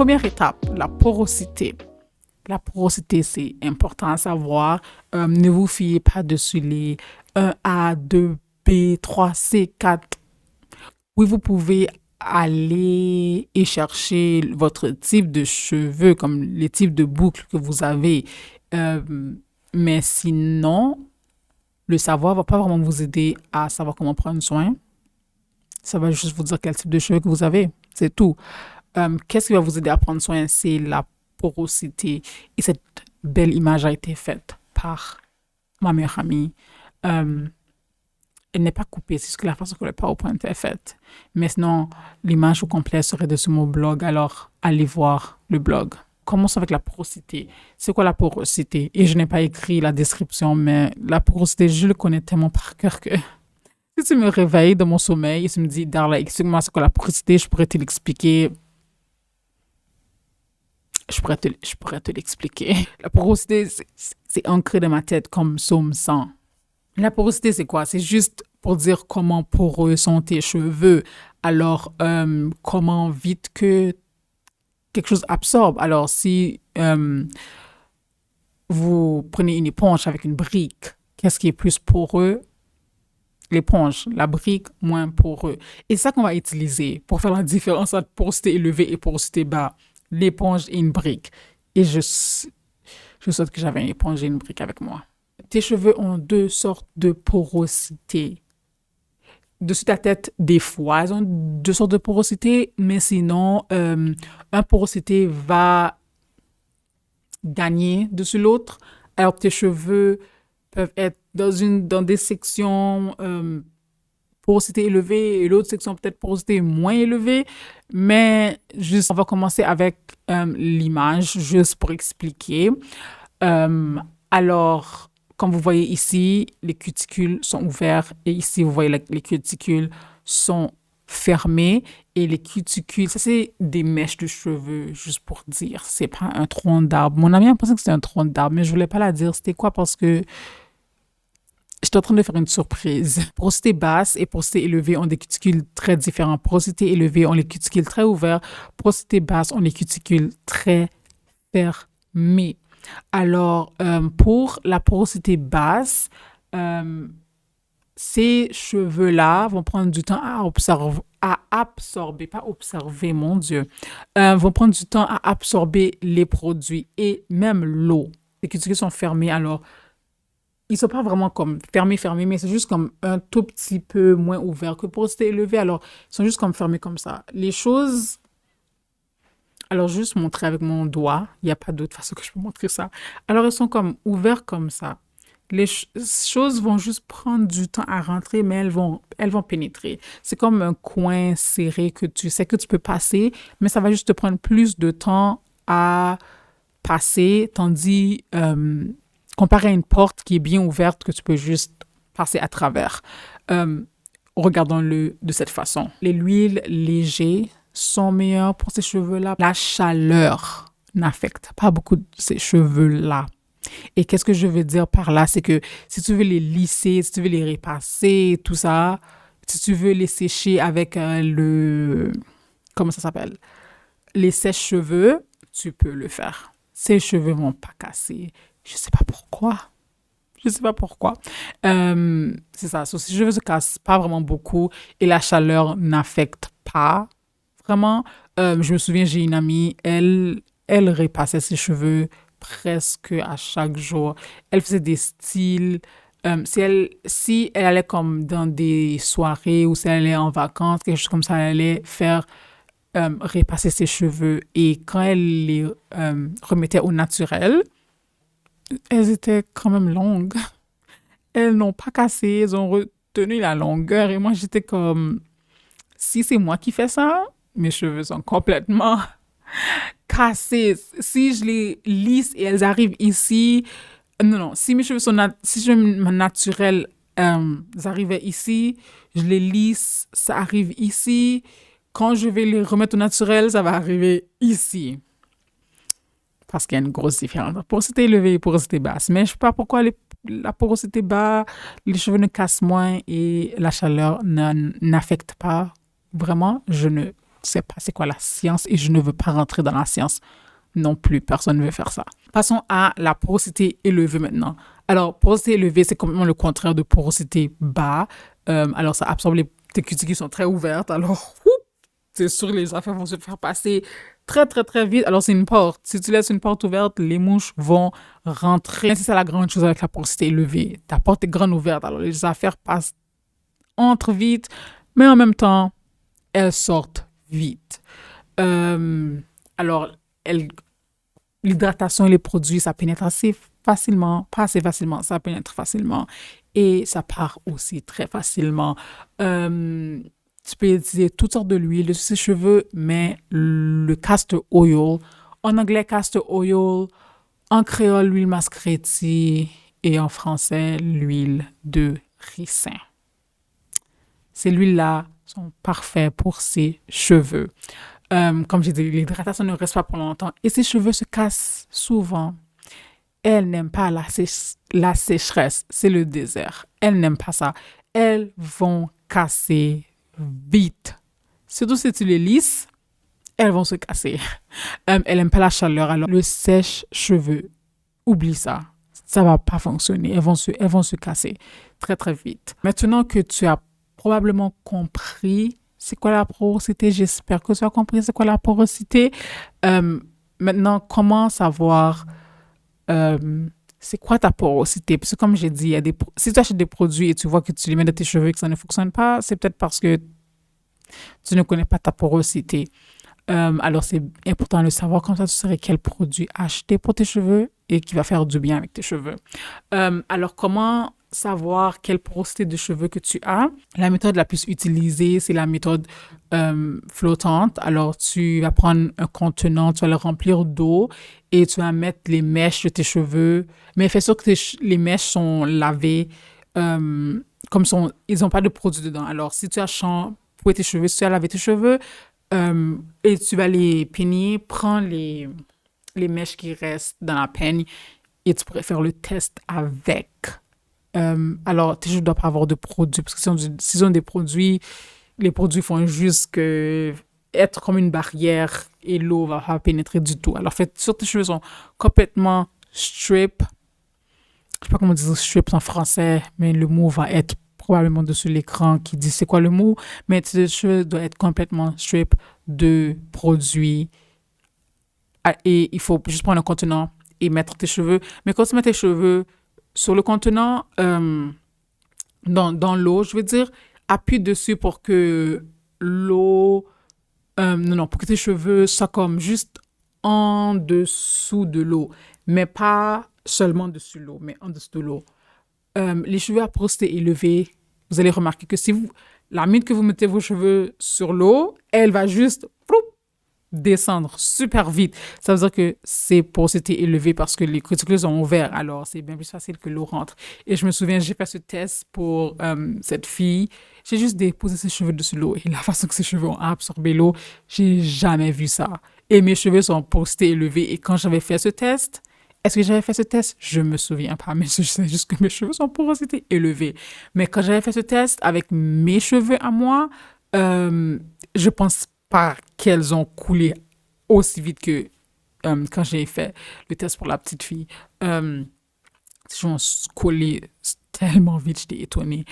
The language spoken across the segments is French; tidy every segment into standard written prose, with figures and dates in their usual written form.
première étape, la porosité. La porosité, c'est important à savoir. Ne vous fiez pas dessus les 1A, 2B, 3C, 4. Oui, vous pouvez aller et chercher votre type de cheveux, comme les types de boucles que vous avez. Euh, mais sinon, le savoir va pas vraiment vous aider à savoir comment prendre soin. Ça va juste vous dire quel type de cheveux que vous avez. C'est tout. Qu'est-ce qui va vous aider à prendre soin? C'est la porosité. Et cette belle image a été faite par ma meilleure amie. Euh, Elle n'est pas coupée, c'est juste que la façon que le PowerPoint est faite. Mais sinon, l'image au complet serait dessus mon blog, alors allez voir le blog. Commençons avec la porosité. C'est quoi la porosité? Et je n'ai pas écrit la description, mais la porosité, je le connais tellement par cœur que si tu me réveilles de mon sommeil et tu me dis, Darla, explique-moi c'est quoi la porosité, je pourrais te l'expliquer. Je pourrais te l'expliquer. La porosité, c'est ancré dans ma tête comme Psaume 100. La porosité, c'est quoi? C'est juste pour dire comment poreux sont tes cheveux. Alors, comment vite que quelque chose absorbe. Alors, si vous prenez une éponge avec une brique, qu'est-ce qui est plus poreux? L'éponge, la brique, moins poreux. Et c'est ça qu'on va utiliser pour faire la différence entre porosité élevée et porosité bas. L'éponge et une brique. Et je souhaite que j'avais une éponge et une brique avec moi. Tes cheveux ont deux sortes de porosité. Dessus ta tête, des fois, ils ont deux sortes de porosité, mais sinon, une porosité va gagner dessus l'autre, alors que tes cheveux peuvent être dans des sections porosité élevée et l'autre section peut-être porosité moins élevée, mais juste, on va commencer avec l'image, juste pour expliquer. Alors, comme vous voyez ici, les cuticules sont ouverts et ici, vous voyez les cuticules sont fermées et les cuticules, ça c'est des mèches de cheveux, juste pour dire. C'est pas un tronc d'arbre. Mon ami a pensé que c'était un tronc d'arbre, mais je voulais pas la dire. C'était quoi? Parce que j'étais en train de faire une surprise. Porosité basse et porosité élevée ont des cuticules très différents. Porosité élevée ont les cuticules très ouverts. Porosité basse ont les cuticules très fermées. Alors, pour la porosité basse, ces cheveux-là vont prendre du temps à absorber, pas observer, mon Dieu, vont prendre du temps à absorber les produits et même l'eau. Les cuticules sont fermés, alors ils ne sont pas vraiment comme fermés, mais c'est juste comme un tout petit peu moins ouvert que porosité élevée, alors ils sont juste comme fermés comme ça. Les choses... Alors, juste montrer avec mon doigt. Il n'y a pas d'autre façon que je peux montrer ça. Alors, elles sont comme ouvertes comme ça. Les choses vont juste prendre du temps à rentrer, mais elles vont pénétrer. C'est comme un coin serré que tu sais que tu peux passer, mais ça va juste te prendre plus de temps à passer, tandis comparé à une porte qui est bien ouverte que tu peux juste passer à travers. Regardons-le de cette façon. Les huiles légères sont meilleurs pour ces cheveux-là. La chaleur n'affecte pas beaucoup de ces cheveux-là. Et qu'est-ce que je veux dire par là? C'est que si tu veux les lisser, si tu veux les repasser, tout ça, si tu veux les sécher avec comment ça s'appelle? Les sèche-cheveux, tu peux le faire. Ces cheveux vont pas casser. Je sais pas pourquoi. C'est ça. So, ces cheveux se cassent pas vraiment beaucoup et la chaleur n'affecte pas vraiment. Je me souviens, j'ai une amie, elle repassait ses cheveux presque à chaque jour. Elle faisait des styles. Si elle allait comme dans des soirées ou si elle allait en vacances, quelque chose comme ça, elle allait faire repasser ses cheveux. Et quand elle les remettait au naturel, elles étaient quand même longues. Elles n'ont pas cassé, elles ont retenu la longueur. Et moi, j'étais comme, si c'est moi qui fais ça, mes cheveux sont complètement cassés. Si je les lisse et elles arrivent ici, non, si mes cheveux sont naturels arrivaient ici, je les lisse, ça arrive ici. Quand je vais les remettre au naturel, ça va arriver ici. Parce qu'il y a une grosse différence. La porosité élevée et porosité basse. Mais je ne sais pas pourquoi la porosité basse, les cheveux ne cassent moins et la chaleur n'affecte pas. Vraiment, je ne sais pas c'est quoi la science et je ne veux pas rentrer dans la science non plus. Personne ne veut faire ça. Passons à la porosité élevée maintenant. Alors, porosité élevée, c'est complètement le contraire de porosité bas. Alors, ça absorbe tes cuticules qui sont très ouvertes. Alors, c'est sûr, les affaires vont se faire passer très, très, très vite. Alors, c'est une porte. Si tu laisses une porte ouverte, les mouches vont rentrer. C'est ça la grande chose avec la porosité élevée. Ta porte est grande ouverte. Alors, les affaires entrent vite, mais en même temps, elles sortent vite. Alors, l'hydratation et les produits, ça pénètre assez facilement, pas assez facilement, ça pénètre facilement et ça part aussi très facilement. Tu peux utiliser toutes sortes de l'huile de ses cheveux, mais le castor oil, en anglais castor oil, en créole l'huile mascariti et en français l'huile de ricin. Ces huiles-là sont parfaites pour ses cheveux. Comme j'ai dit, l'hydratation ne reste pas pour longtemps et ses cheveux se cassent souvent. Elles n'aiment pas la sécheresse, c'est le désert. Elles n'aiment pas ça. Elles vont casser vite. Surtout si tu les lisses, elles vont se casser. Elles n'aiment pas la chaleur. Alors, le sèche-cheveux, oublie ça. Ça va pas fonctionner. Elles vont se casser très, très vite. Maintenant que tu as probablement compris c'est quoi la porosité, j'espère que tu as compris c'est quoi la porosité. Maintenant, comment savoir c'est quoi ta porosité? Parce que comme j'ai dit, si tu achètes des produits et tu vois que tu les mets dans tes cheveux et que ça ne fonctionne pas, c'est peut-être parce que tu ne connais pas ta porosité. Alors, c'est important de le savoir. Comme ça, tu saurais quel produit acheter pour tes cheveux et qui va faire du bien avec tes cheveux. Alors, comment savoir quelle porosité de cheveux que tu as? La méthode la plus utilisée, c'est la méthode flottante. Alors, tu vas prendre un contenant, tu vas le remplir d'eau et tu vas mettre les mèches de tes cheveux. Mais fais sûr que les mèches sont lavées ils n'ont pas de produit dedans. Alors, si tu as shampoingé tes cheveux, si tu as lavé tes cheveux, et tu vas les peigner, prends les mèches qui restent dans la peigne et tu pourrais faire le test avec. Alors, tes cheveux ne doivent pas avoir de produits parce que s'ils ont des produits, les produits font juste être comme une barrière et l'eau va pas pénétrer du tout. Alors, faites sûr que tes cheveux sont complètement strip. Je sais pas comment dire strip en français, mais le mot va être probablement dessus l'écran qui dit c'est quoi le mot, mais tes cheveux doivent être complètement strip de produits et il faut juste prendre un contenant et mettre tes cheveux. Mais quand tu mets tes cheveux sur le contenant, dans l'eau, je veux dire, appuie dessus pour que l'eau, pour que tes cheveux soient comme juste en dessous de l'eau, mais pas seulement dessus l'eau, mais en dessous de l'eau. Les cheveux à porosité élevée, vous allez remarquer que la minute que vous mettez vos cheveux sur l'eau, elle va juste descendre super vite. Ça veut dire que c'est porosité élevée parce que les cuticules sont ouverts. Alors, c'est bien plus facile que l'eau rentre. Et je me souviens, j'ai fait ce test pour cette fille. J'ai juste déposé ses cheveux dessus l'eau. Et la façon que ses cheveux ont absorbé l'eau, j'ai jamais vu ça. Et mes cheveux sont porosité élevée. Et quand j'avais fait ce test, est-ce que j'avais fait ce test? Je me souviens pas, mais je sais juste que mes cheveux sont porosité élevée. Mais quand j'avais fait ce test avec mes cheveux à moi, je pense pas qu'elles ont coulé aussi vite que quand j'ai fait le test pour la petite fille. Les cheveux ont collé tellement vite, j'étais étonnée.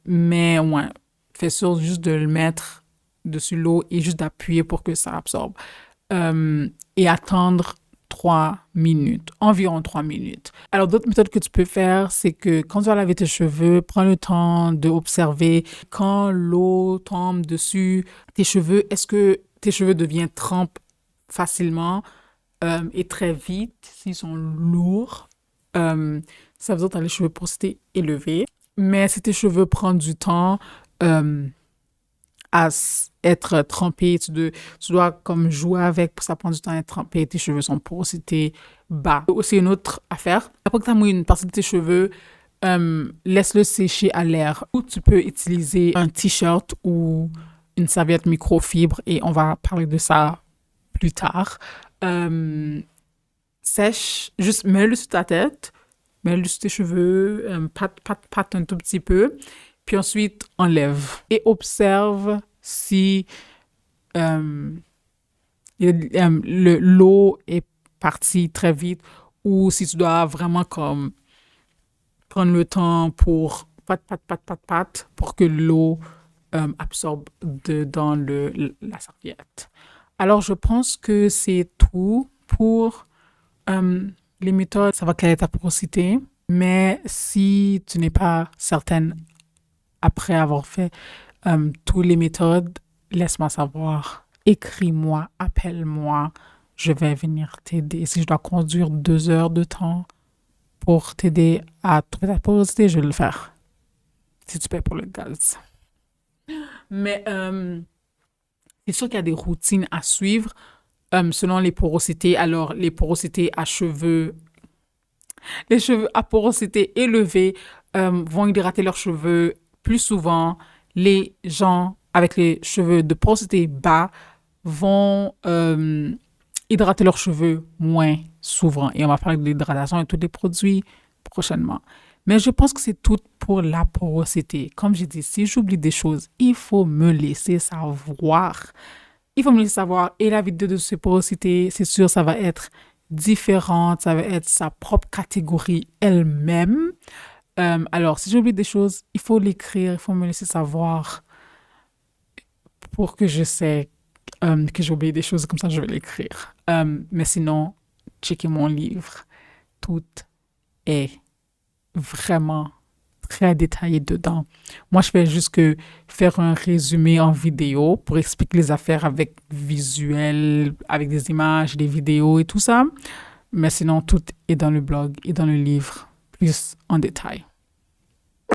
Mais ouais, fais sûr juste de le mettre dessus l'eau et juste d'appuyer pour que ça absorbe. Et attendre 3 minutes, environ 3 minutes. Alors, d'autres méthodes que tu peux faire, c'est que quand tu vas laver tes cheveux, prends le temps d'observer quand l'eau tombe dessus tes cheveux. Est-ce que tes cheveux deviennent trempes facilement et très vite s'ils sont lourds? Ça veut dire que tu as les cheveux porosité élevée. Mais si tes cheveux prennent du temps à être trempé, tu dois comme jouer avec, ça prend du temps à être trempé, tes cheveux sont porosité bas. Aussi une autre affaire, après que tu as mouillé une partie de tes cheveux, laisse-le sécher à l'air. Ou tu peux utiliser un t-shirt ou une serviette microfibre et on va parler de ça plus tard. Sèche, juste mets-le sur ta tête, mets-le sur tes cheveux, patte un tout petit peu. Puis ensuite, enlève et observe si l'eau est partie très vite, ou si tu dois vraiment comme prendre le temps pour pour que l'eau absorbe dans la serviette. Alors, je pense que c'est tout pour les méthodes. Ça va quelle est ta porosité, mais si tu n'es pas certaine après avoir fait toutes les méthodes, laisse-moi savoir. Écris-moi, appelle-moi, je vais venir t'aider. Si je dois conduire 2 heures de temps pour t'aider à trouver ta porosité, je vais le faire. Si tu payes pour le gaz. Mais c'est sûr qu'il y a des routines à suivre selon les porosités. Alors, les porosités à cheveux, les cheveux à porosité élevée vont hydrater leurs cheveux plus souvent. Les gens avec les cheveux de porosité bas vont hydrater leurs cheveux moins souvent. Et on va parler de l'hydratation et tous les produits prochainement. Mais je pense que c'est tout pour la porosité. Comme j'ai dit, si j'oublie des choses, il faut me laisser savoir. Il faut me laisser savoir. Et la vidéo de ces porosités, c'est sûr, ça va être différente. Ça va être sa propre catégorie elle-même. Alors, si j'oublie des choses, il faut l'écrire. Il faut me laisser savoir pour que je sais que j'ai oublié des choses. Comme ça, je vais l'écrire. Mais sinon, checkez mon livre. Tout est vraiment très détaillé dedans. Moi, je fais juste que faire un résumé en vidéo pour expliquer les affaires avec visuel, avec des images, des vidéos et tout ça. Mais sinon, tout est dans le blog et dans le livre, plus en détail.